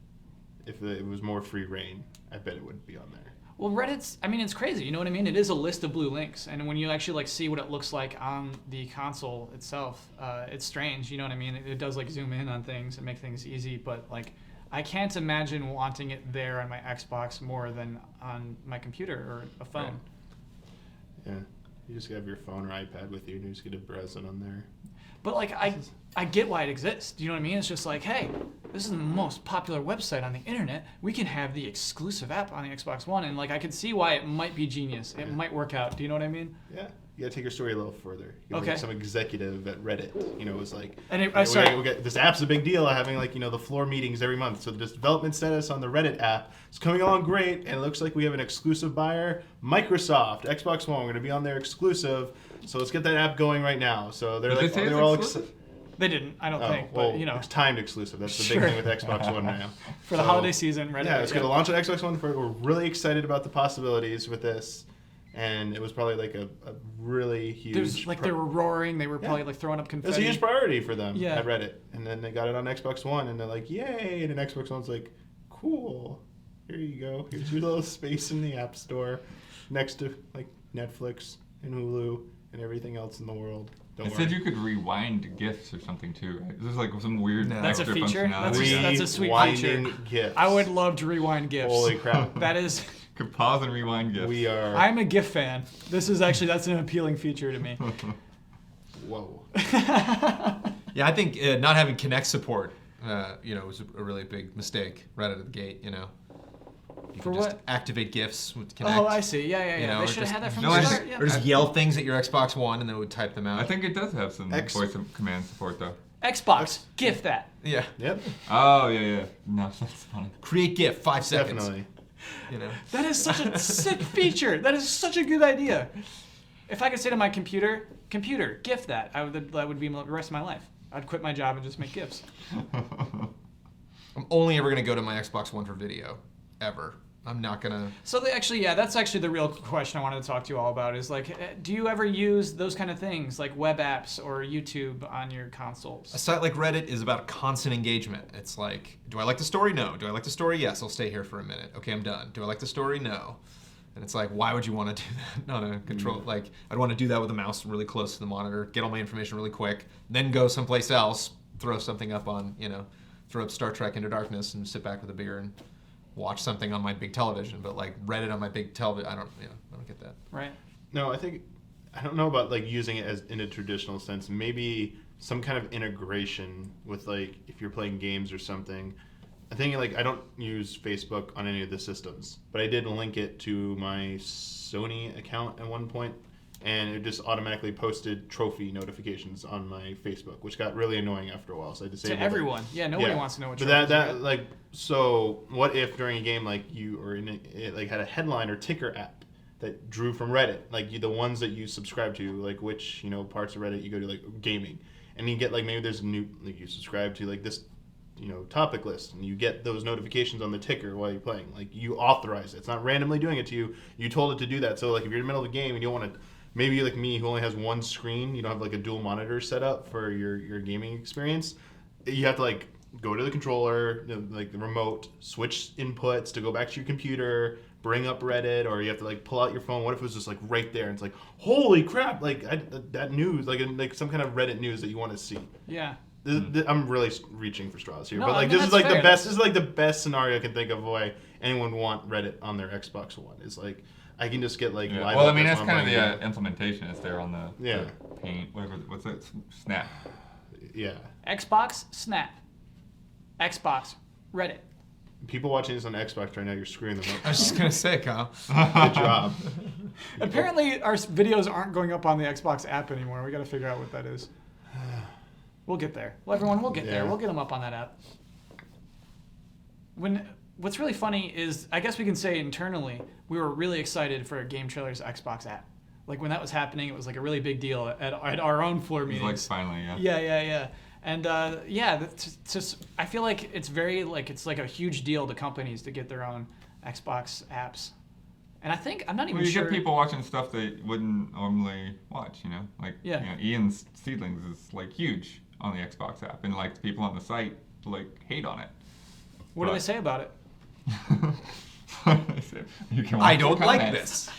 if it was more free reign, I bet it would be on there. Well, Reddit's, I mean, it's crazy. You know what I mean? It is a list of blue links. And when you actually like see what it looks like on the console itself, it's strange. You know what I mean? It does like zoom in on things and make things easy. But like, I can't imagine wanting it there on my Xbox more than on my computer or a phone. Right. Yeah. You just have your phone or iPad with you and you just get to browse it on there. But like, I get why it exists. Do you know what I mean? It's just like, hey, this is the most popular website on the internet. We can have the exclusive app on the Xbox One. And like, I could see why it might be genius. It might work out. Do you know what I mean? Yeah. You gotta take your story a little further. You Okay. Like some executive at Reddit, was like, And it- "Hey, sorry. we got, this app's a big deal. Having like, the floor meetings every month. So this development status on the Reddit app is coming along great, and it looks like we have an exclusive buyer, Microsoft, Xbox One. We're gonna be on there exclusive. So let's get that app going right now. So they're Did like, they say they it's were all exclusive? They didn't, I don't think, well, but you know, it's timed exclusive. That's the Sure. big thing with Xbox One right now. for the So, holiday season, Reddit. Yeah, it's going to launch on Xbox One. We're really excited about the possibilities with this. And it was probably like a really huge... There's like they were roaring. They were probably like throwing up It was confetti. a huge priority for them Yeah. at Reddit. And then they got it on Xbox One, and they're like, yay! And then Xbox One's like, cool. Here you go. Here's your little space in the App Store next to like Netflix and Hulu and everything else in the world. Don't It worry. said you could rewind GIFs or something too, right? This is like some weird No. That's a extra feature? functionality. That's a sweet Rewinding feature. GIFs. I would love to rewind GIFs. Holy crap. That is, Could pause and rewind GIFs. We are... I'm a GIF fan. This is actually, that's an appealing feature to me. Whoa. Yeah, I think not having Kinect support, was a really big mistake right out of the gate. You For can just what? activate GIFs with Kinect. Oh, I see. Yeah. You know, They or should have just- had that from No, the I start. just- Yeah. Or just yell things at your Xbox One and then it would type them out. I think it does have some X- voice command support though. Xbox, GIF that. Yeah. Yep. Oh yeah. No, that's funny. Create GIF, 5 seconds. Definitely. That is such a sick feature. That is such a good idea. If I could say to my computer, GIF that, that would be the rest of my life. I'd quit my job and just make GIFs. I'm only ever going to go to my Xbox One for video. Ever. I'm not going to... So that's actually the real question I wanted to talk to you all about is like, do you ever use those kind of things like web apps or YouTube on your A consoles? site like Reddit is about constant engagement. It's like, do I like the story? No. Do I like the story? Yes, I'll stay here for a minute. Okay, I'm done. Do I like the story? No. And it's like, why would you want to do that on a control? Like, I'd want to do that with a mouse really close to the monitor, get all my information really quick, then go someplace else, throw something up on, throw up Star Trek Into Darkness and sit back with a beer and watch something on my big television. But like Reddit on my big television, I don't get that. Right. No, I don't know about like using it as in a traditional sense. Maybe some kind of integration with like if you're playing games or something. I think like I don't use Facebook on any of the systems, but I did link it to my Sony account at one point, and it just automatically posted trophy notifications on my Facebook, which got really annoying after a while. So I disabled To it. everyone. Yeah, nobody wants to know what But trophies that you get. like so what if during a game like you or in it like had a headline or ticker app that drew from Reddit, like the ones that you subscribe to, like which parts of Reddit you go to, like gaming, and you get like maybe there's a new like you subscribe to like this topic list, and you get those notifications on the ticker while you're playing. Like you authorize it. It's not randomly doing it to you. You told it to do that. So like if you're in the middle of the game and you don't want to, maybe like me who only has one screen, you don't have like a dual monitor set up for your gaming experience. You have to like go to the controller, like the remote, switch inputs to go back to your computer, bring up Reddit, or you have to like pull out your phone. What if it was just like right there and it's like, holy crap, like that news, like some kind of Reddit news that you want to see. Yeah. I'm really reaching for straws here, No, but I like mean, this is that's like fair. the best. This is like the best scenario I can think of why anyone would want Reddit on their Xbox One. Is like I can just get like Yeah. live. Well, I updates mean that's on kind of my the game. implementation. It's there on the paint. What's it? Snap. Yeah. Xbox, Snap. Xbox, Reddit. People watching this on Xbox right now, you're screwing them I up. was just going to say, Kyle. Good job. Apparently, our videos aren't going up on the Xbox app anymore. We got to figure out what that is. We'll get there. Well, everyone, we'll get there. Yeah. We'll get them up on that app. What's really funny is, I guess we can say internally, we were really excited for GameTrailers Xbox app. Like when that was happening, it was like a really big deal at our own floor It's meetings. like finally, yeah. Yeah. And just I feel like it's very like it's like a huge deal to companies to get their own Xbox apps. And I think I'm not even Well, you sure. get people watching stuff they wouldn't normally watch, Like, Yeah. Ian's Seedlings is like huge on the Xbox app, and like the people on the site like hate on it. What do But- they say about it? You can I watch don't the like comments. this.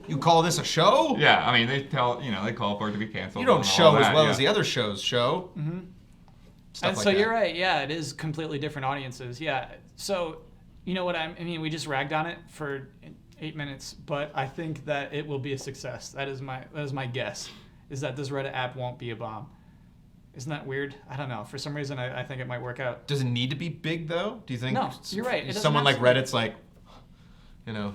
You call this a show? Yeah, I mean they they call for it to be canceled. You don't and all show as that, well yeah. as the other shows show. Mm-hmm. Stuff And like so that. you're right. Yeah, it is completely different audiences. Yeah. So you know what I mean? We just ragged on it for 8 minutes, but I think that it will be a success. That is my guess. Is that this Reddit app won't be a bomb? Isn't that weird? I don't know. For some reason, I think it might work out. Does it need to be big though? Do you think? No, you're right. It doesn't Someone like have to. Reddit's like,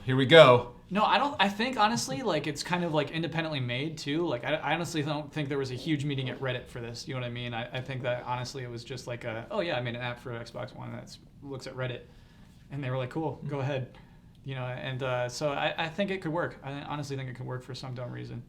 here we go. No, I don't. I think honestly, like it's kind of like independently made too. Like I honestly don't think there was a huge meeting at Reddit for this. You know what I mean? I think that honestly it was just like I made an app for Xbox One that looks at Reddit, and they were like, cool, go ahead. And so I think it could work. I honestly think it could work for some dumb reason.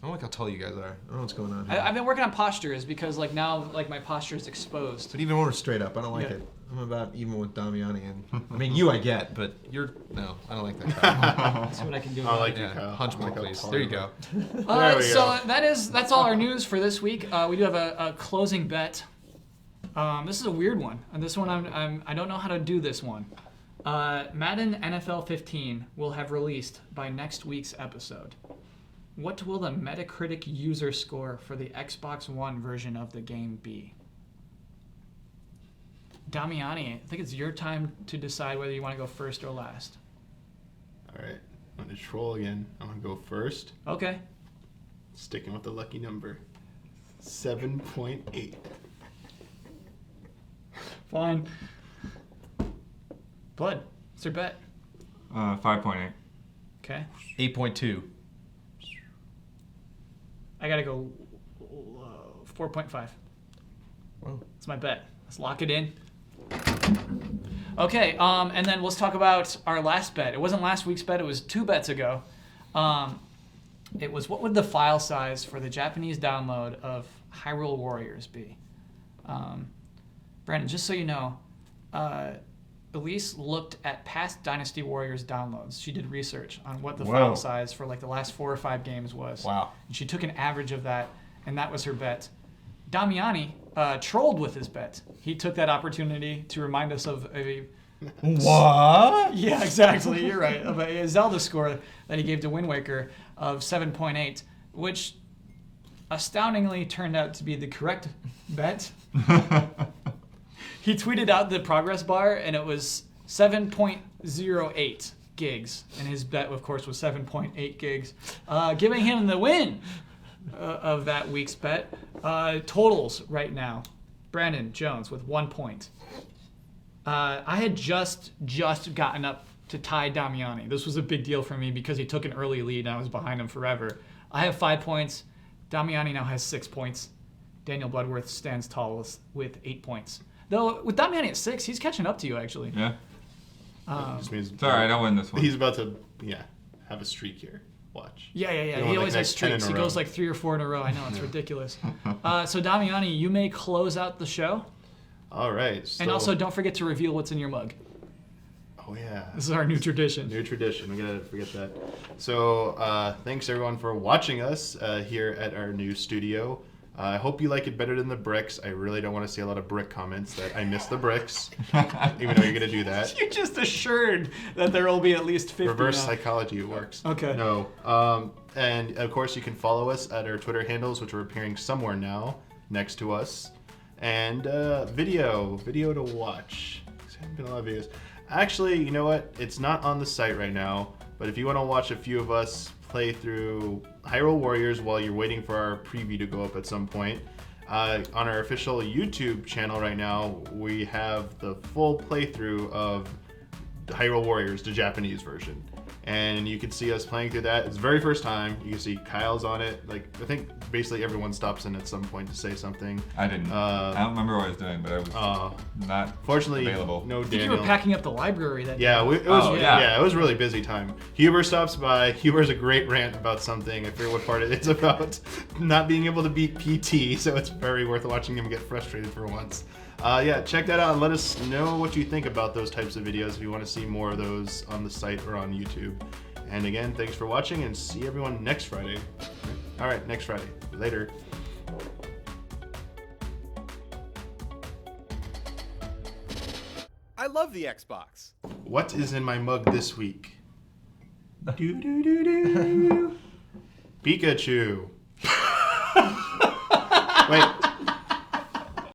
I don't like how tall you guys are. I don't know what's going on here. I've been working on postures because like now like my posture is exposed. But even when we're straight up, I don't like Yeah. it. I'm about even with Damiani, and I mean you I get, but you're no, I don't like that crap. See what I can do. I like Yeah, Kyle. hunch I more, like how please. tall There you you go. There we So go. that's all our news for this week. We do have a closing bet. This is a weird one, and this one I don't know how to do this one. Madden NFL 15 will have released by next week's episode. What will the Metacritic user score for the Xbox One version of the game be? Damiani, I think it's your time to decide whether you want to go first or last. All right, I'm gonna troll again. I'm gonna go first. Okay. Sticking with the lucky number. 7.8. Fine. Blood, what's your bet? 5.8. Okay. 8.2. I gotta go 4.5. Whoa. That's my bet. Let's lock it in. Okay, and then let's talk about our last bet. It wasn't last week's bet, it was 2 bets ago. It was what would the file size for the Japanese download of Hyrule Warriors be? Brandon, just so you know, Elise looked at past Dynasty Warriors downloads. She did research on what the file size for like the last 4 or 5 games was. Wow. And she took an average of that, and that was her bet. Damiani trolled with his bet. He took that opportunity to remind us of a What? yeah, exactly. You're right. Of a Zelda score that he gave to Wind Waker of 7.8, which astoundingly turned out to be the correct bet. He tweeted out the progress bar, and it was 7.08 gigs, and his bet, of course, was 7.8 gigs, giving him the win of that week's bet. Totals right now: Brandon Jones with 1 point. I had just gotten up to tie Damiani. This was a big deal for me because he took an early lead, and I was behind him forever. I have 5 points. Damiani now has 6 points. Daniel Bloodworth stands tallest with 8 points. Though, with Damiani at 6, he's catching up to you, actually. Yeah. Just means It's all right. I'll win this one. He's about to, have a streak here. Watch. Yeah. You want, He like, always has next 10 in a streaks. He row. goes like 3 or 4 in a row. I know, it's ridiculous. So, Damiani, you may close out the show. All right. And also, don't forget to reveal what's in your mug. Oh, yeah. This is our new tradition. New tradition. We gotta forget that. So, thanks everyone for watching us here at our new studio. I hope you like it better than the bricks. I really don't want to see a lot of brick comments that I miss the bricks, even though you're gonna do that. You just assured that there will be at least 50 Reverse now. psychology, it works. Okay. No. And of course, you can follow us at our Twitter handles, which are appearing somewhere now next to us. And video to watch. There's been a lot of videos. Actually, you know what? It's not on the site right now, but if you want to watch a few of us play through Hyrule Warriors while you're waiting for our preview to go up at some point, on our official YouTube channel right now, we have the full playthrough of Hyrule Warriors, the Japanese version. And you can see us playing through that. It's the very first time. You can see Kyle's on it. Like, I think basically everyone stops in at some point to say something. I didn't. I don't remember what I was doing, but I was not Fortunately, available. no I think you Daniel. were packing up the library that Yeah, day. it was. Oh, yeah. It was a really busy time. Huber stops by. Huber has a great rant about something. I forget what part it is about. Not being able to beat PT, so it's very worth watching him get frustrated for once. Yeah, check that out and let us know what you think about those types of videos if you want to see more of those on the site or on YouTube. And again, thanks for watching, and see everyone next Friday. All right, next Friday. Later. I love the Xbox. What is in my mug this week? Pikachu.